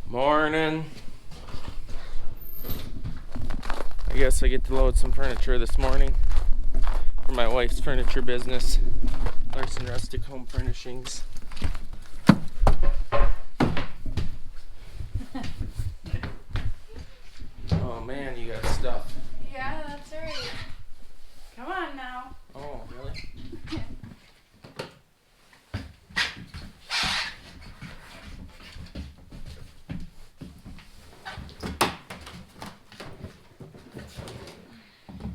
Morning. I guess I get to load some furniture this morning for my wife's furniture business, Larson Rustic Home Furnishings. Oh man, you got stuff. Yeah, that's right. Come on now. Oh, really?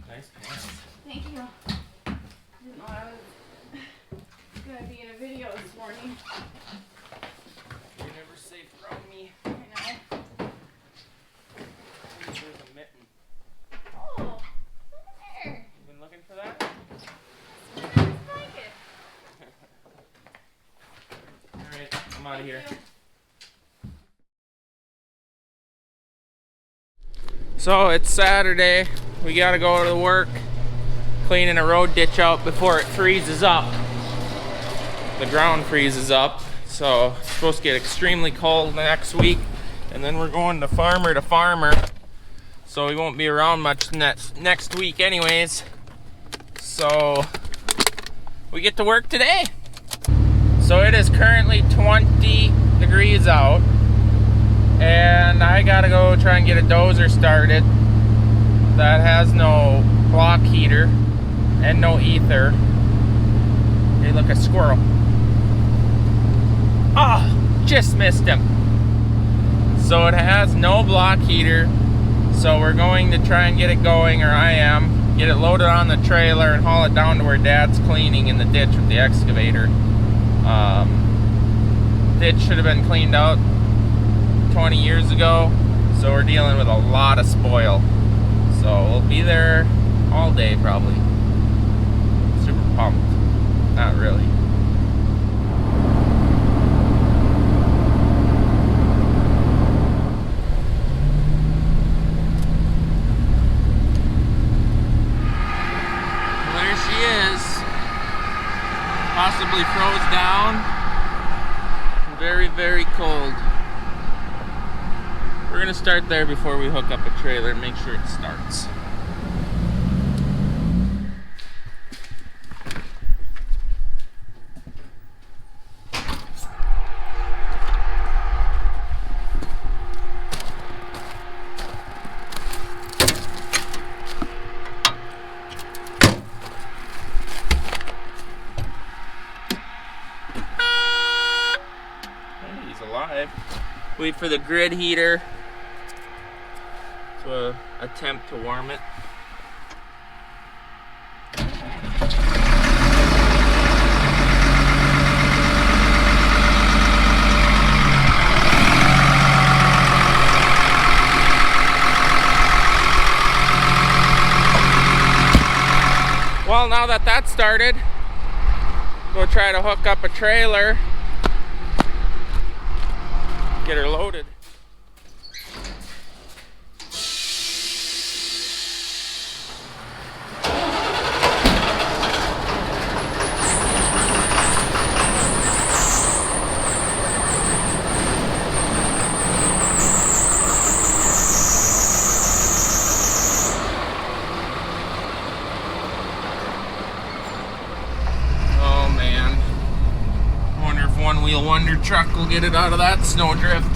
Nice pants. Thank you. Didn't know I was gonna be in a video this morning. You're never safe from me. I know. There's a mitten. Oh, look there. You been looking for that? It's like it. Alright, I'm out of here. So it's Saturday. We gotta go to work cleaning a road ditch out before it freezes up. The ground freezes up. So it's supposed to get extremely cold next week. And then we're going to farmer. So we won't be around much next week anyways. So we get to work today. So it is currently 20 degrees out. And I gotta go try and get a dozer started that has no block heater and no ether. Hey, look, a squirrel. Oh, just missed him. So it has no block heater. So we're going to try and get it going, or I am. Get it loaded on the trailer and haul it down to where Dad's cleaning in the ditch with the excavator. Ditch should have been cleaned out 20 years ago, so we're dealing with a lot of spoil. So we'll be there all day probably. Super pumped. Not really. There she is. Possibly froze down. Very, very cold. We're gonna start there before we hook up a trailer and make sure it starts. Hey, he's alive. Wait for the grid heater to attempt to warm it. Well, now that that's started, we'll try to hook up a trailer, get her loaded. One-wheel wonder truck will get it out of that snowdrift.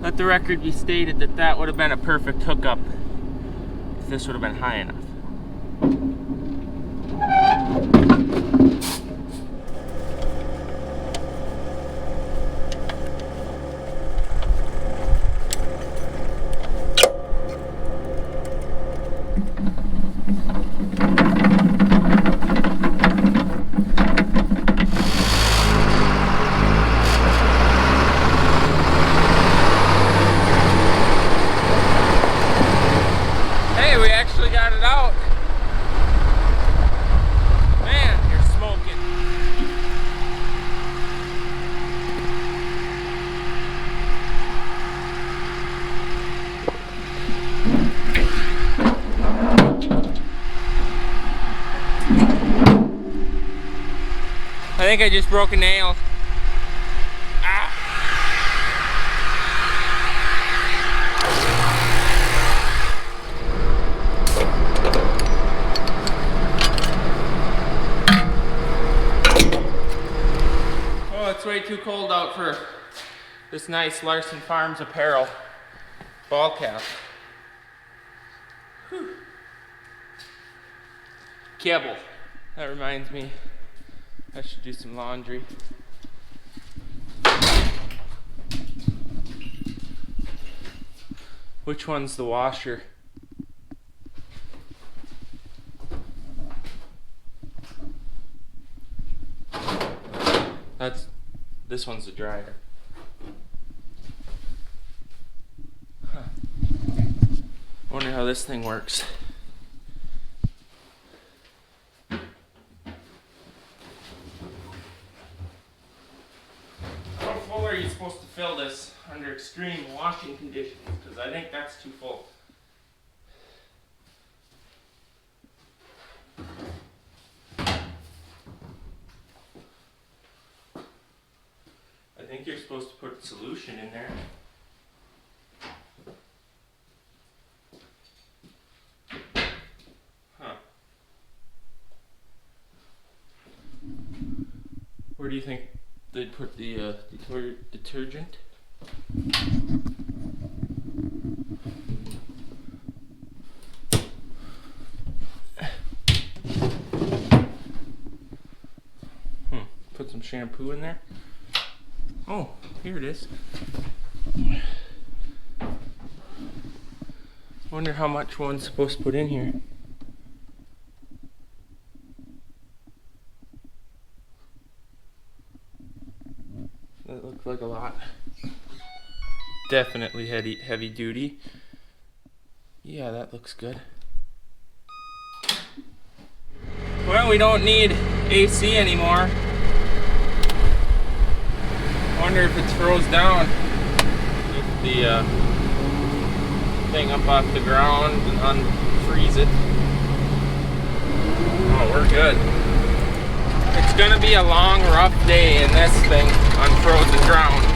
Let the record be stated that that would have been a perfect hookup. This would have been high enough. Hey, we actually got it out. think I just broke a nail. Ah. Oh, it's way too cold out for this nice Larson Farms apparel ball cap. Whew. Kibble. That reminds me, I should do some laundry. Which one's the washer? This one's the dryer. Huh. Wonder how this thing works. How full are you supposed to fill this under extreme washing conditions? Because I think that's too full. I think you're supposed to put solution in there. Huh. Where do you think they'd put the detergent? Put some shampoo in there. Oh, here it is. Wonder how much one's supposed to put in here. That looks like a lot. Definitely heavy duty. Yeah, that looks good. Well, we don't need AC anymore. Wonder if it throws down with the thing up off the ground and unfreeze it. Oh, we're good. It's gonna be a long, rough day in this thing on frozen ground.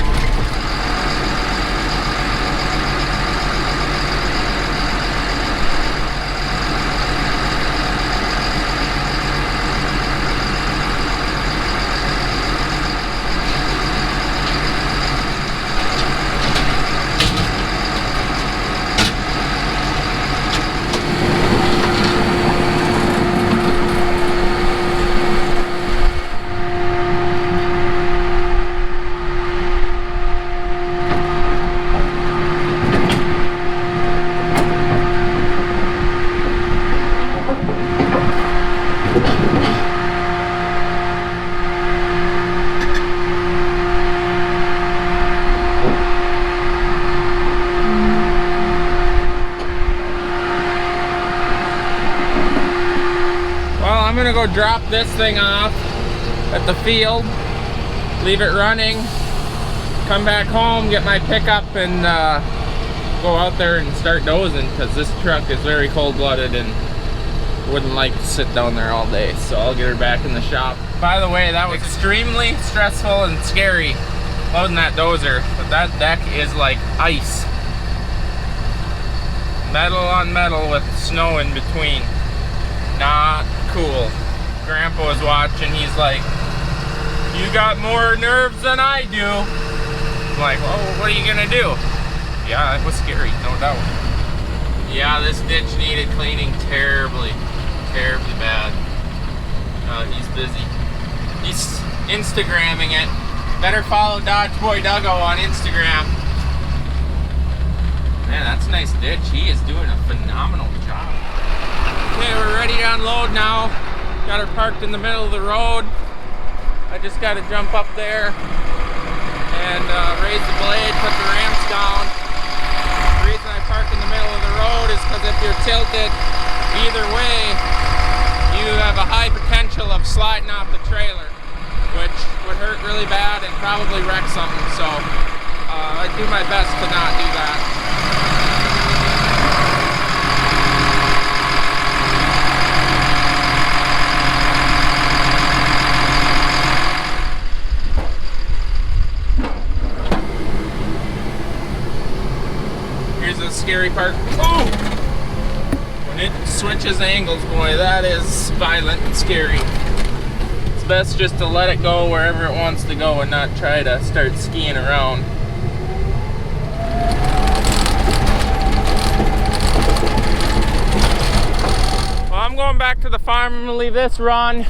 I'm gonna go drop this thing off at the field, leave it running, come back home, get my pickup, and go out there and start dozing, because this truck is very cold-blooded and wouldn't like to sit down there all day. So I'll get her back in the shop. By the way, that was extremely stressful and scary loading that dozer, but that deck is like ice. Metal on metal with snow in between. Not cool. Grandpa was watching, he's like, "You got more nerves than I do." I'm like, "Well, what are you gonna do?" Yeah, it was scary, no doubt. Yeah, this ditch needed cleaning terribly bad. He's busy. He's Instagramming it. Better follow Dodge Boy Dougo on Instagram. Man, that's a nice ditch. He is doing a phenomenal job. Okay, we're ready to unload now. Got her parked in the middle of the road. I just got to jump up there and raise the blade, put the ramps down. The reason I park in the middle of the road is because if you're tilted either way, you have a high potential of sliding off the trailer, which would hurt really bad and probably wreck something. So I do my best to not do that. changes angles, boy, that is violent and scary. It's best just to let it go wherever it wants to go and not try to start skiing around. Well, I'm going back to the farm. I'm gonna leave this run.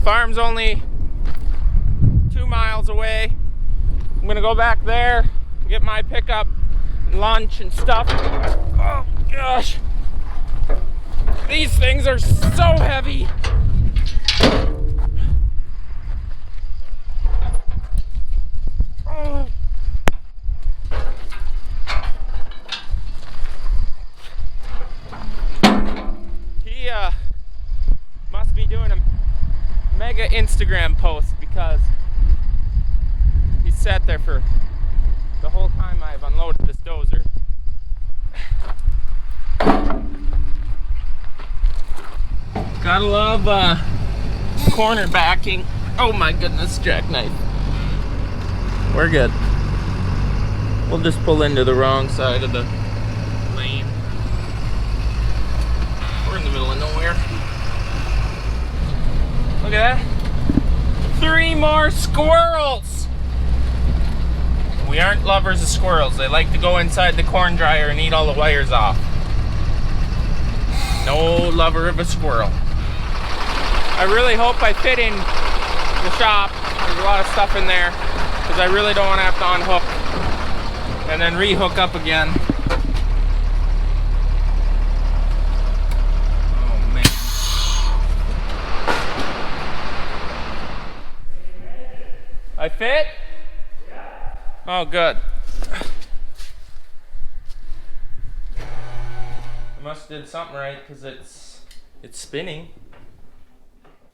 Farm's only 2 miles away. I'm gonna go back there, get my pickup, and lunch and stuff. Oh gosh, these things are so heavy. Oh. He must be doing a mega Instagram post because he sat there for the whole time I've unloaded this dozer. Gotta love corner backing. Oh my goodness, jackknife. We're good. We'll just pull into the wrong side of the lane. We're in the middle of nowhere. Look at that. 3 more squirrels! We aren't lovers of squirrels. They like to go inside the corn dryer and eat all the wires off. No lover of a squirrel. I really hope I fit in the shop. There's a lot of stuff in there because I really don't want to have to unhook and then re-hook up again. Oh man. I fit? Yeah. Oh good. I must have did something right because it's spinning.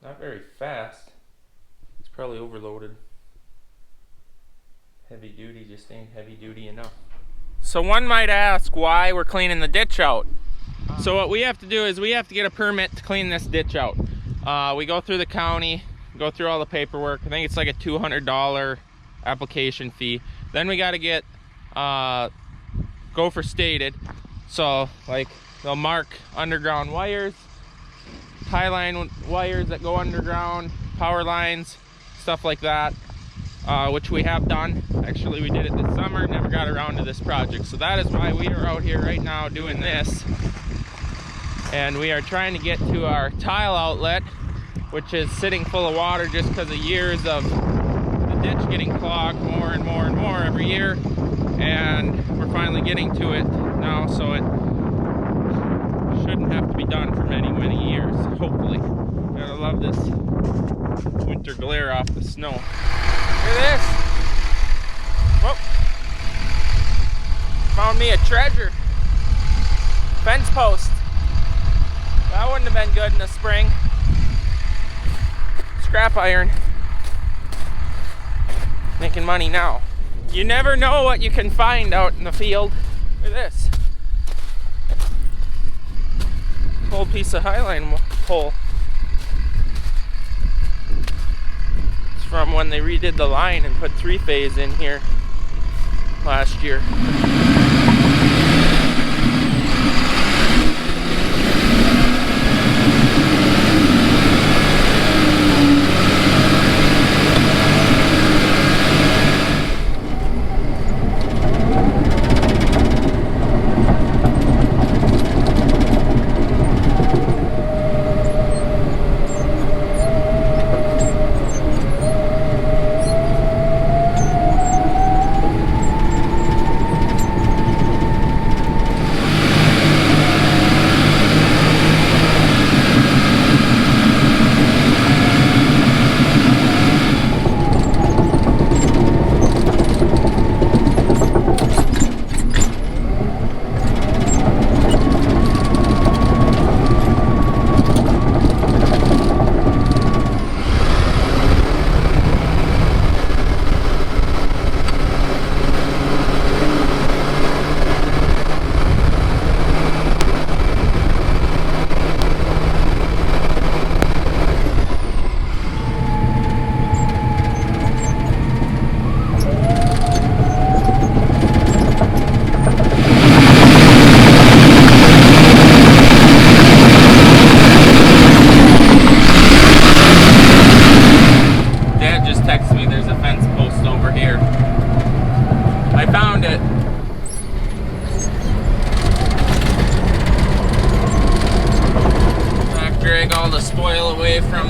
Not very fast. It's probably overloaded. Heavy duty just ain't heavy duty enough. So one might ask why we're cleaning the ditch out. So what we have to do is we have to get a permit to clean this ditch out. We go through the county, go through all the paperwork. I think it's like a $200 application fee. Then we got to get gopher stated. So like they'll mark underground wires, tie line wires that go underground, power lines, stuff like that, which we have done. Actually, we did it this summer, never got around to this project. So that is why we are out here right now doing this. And we are trying to get to our tile outlet, which is sitting full of water just because of years of the ditch getting clogged more and more and more every year. And we're finally getting to it now, so it shouldn't have to be done for many, many years, hopefully. Gotta love this winter glare off the snow. Look at this. Whoa. Found me a treasure. Fence post. That wouldn't have been good in the spring. Scrap iron. Making money now. You never know what you can find out in the field. Look at this. Whole piece of highline pole. It's from when they redid the line and put 3-phase in here last year.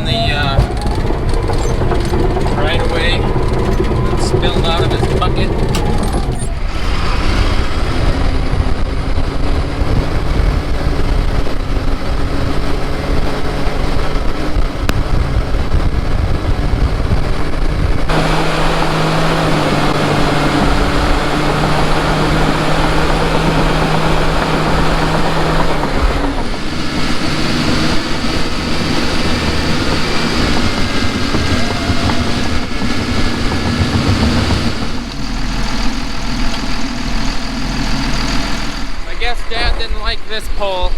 from the right away that spilled out of his bucket. I guess Dad didn't like this pole.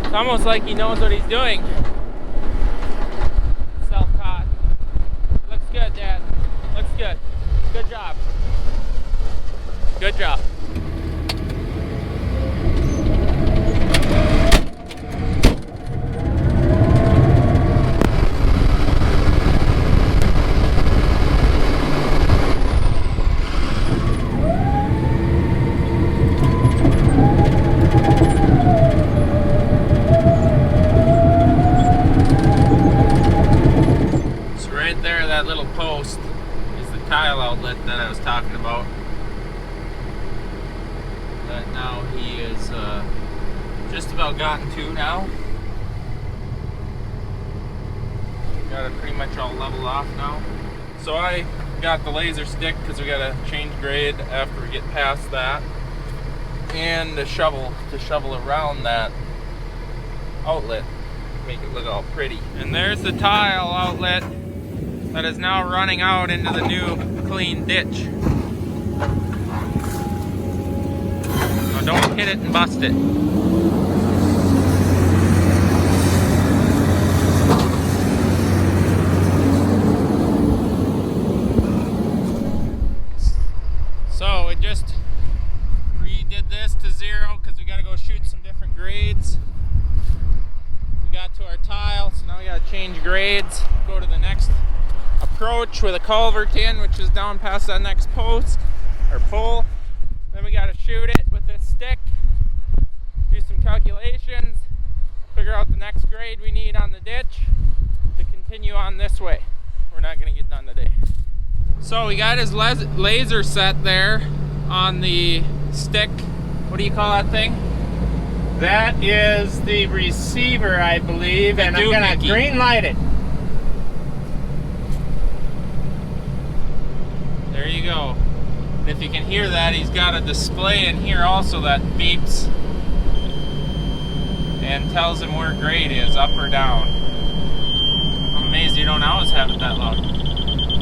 It's almost like he knows what he's doing. Self-taught. Looks good, Dad. Looks good. Good job. Good job. That little post is the tile outlet that I was talking about. That now he is just about gotten to now. Got it pretty much all leveled off now. So I got the laser stick because we got to change grade after we get past that, and a shovel to shovel around that outlet, make it look all pretty. And there's the tile outlet that is now running out into the new clean ditch. Now don't hit it and bust it. So we just redid this to 0 because we got to go shoot some different grades. We got to our tile, so now we got to change grades, go to the next approach with a culvert in, which is down past that next post or pole. Then we got to shoot it with this stick, do some calculations, figure out the next grade we need on the ditch to continue on this way. We're not going to get done today. So we got his laser set there on the stick. What do you call that thing? That is the receiver, I believe, and I'm going to green light it. There you go. And if you can hear that, he's got a display in here also that beeps and tells him where grade is, up or down. I'm amazed you don't always have it that loud.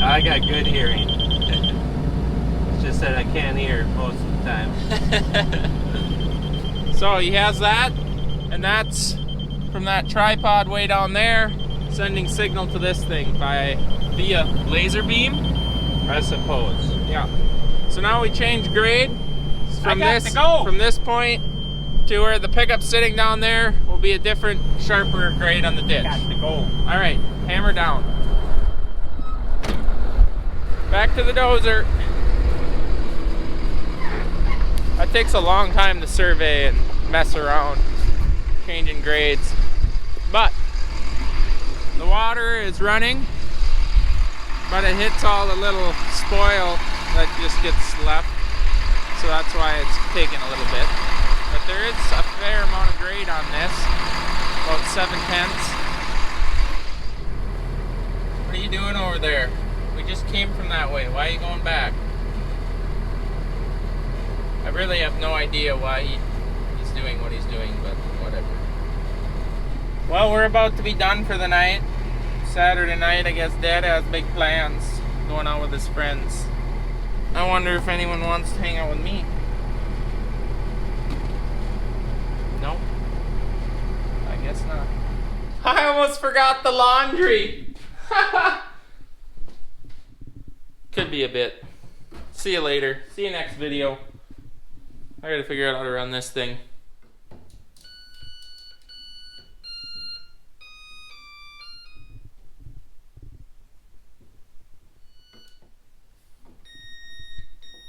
I got good hearing. It's just that I can't hear most of the time. So he has that, and that's from that tripod way down there, sending signal to this thing via laser beam, I suppose. Yeah. So now we change grade from from this point to where the pickup's sitting down there will be a different, sharper grade on the ditch. Got to go. All right, hammer down. Back to the dozer. That takes a long time to survey and mess around, changing grades. But the water is running, but it hits all the little spoil that just gets left. So that's why it's taking a little bit. But there is a fair amount of grade on this, about 7/10. What are you doing over there? We just came from that way. Why are you going back? I really have no idea why he's doing what he's doing, but whatever. Well, we're about to be done for the night. Saturday night, I guess Dad has big plans going out with his friends. I wonder if anyone wants to hang out with me. Nope. I guess not. I almost forgot the laundry. Could be a bit. See you later. See you next video. I gotta figure out how to run this thing.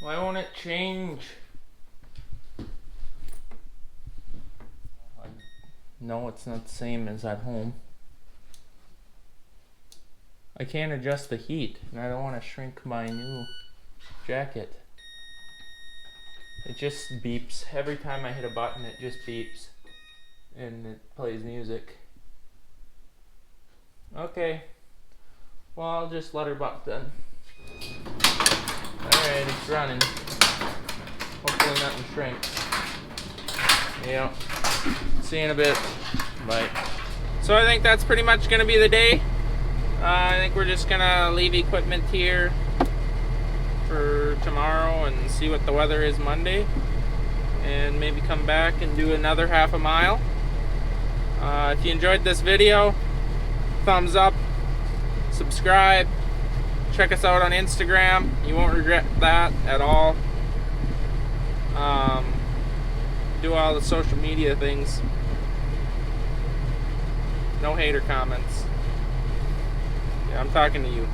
Why won't it change? No, it's not the same as at home. I can't adjust the heat, and I don't want to shrink my new jacket. It just beeps. Every time I hit a button, it just beeps. And it plays music. Okay. Well, I'll just let her buck then. Alright, it's running. Hopefully nothing shrinks. Yeah. See you in a bit. Bye. So I think that's pretty much going to be the day. I think we're just going to leave equipment here for tomorrow and see what the weather is Monday. And maybe come back and do another half a mile. If you enjoyed this video, thumbs up, subscribe. Check us out on Instagram. You won't regret that at all. Do all the social media things. No hater comments. Yeah, I'm talking to you.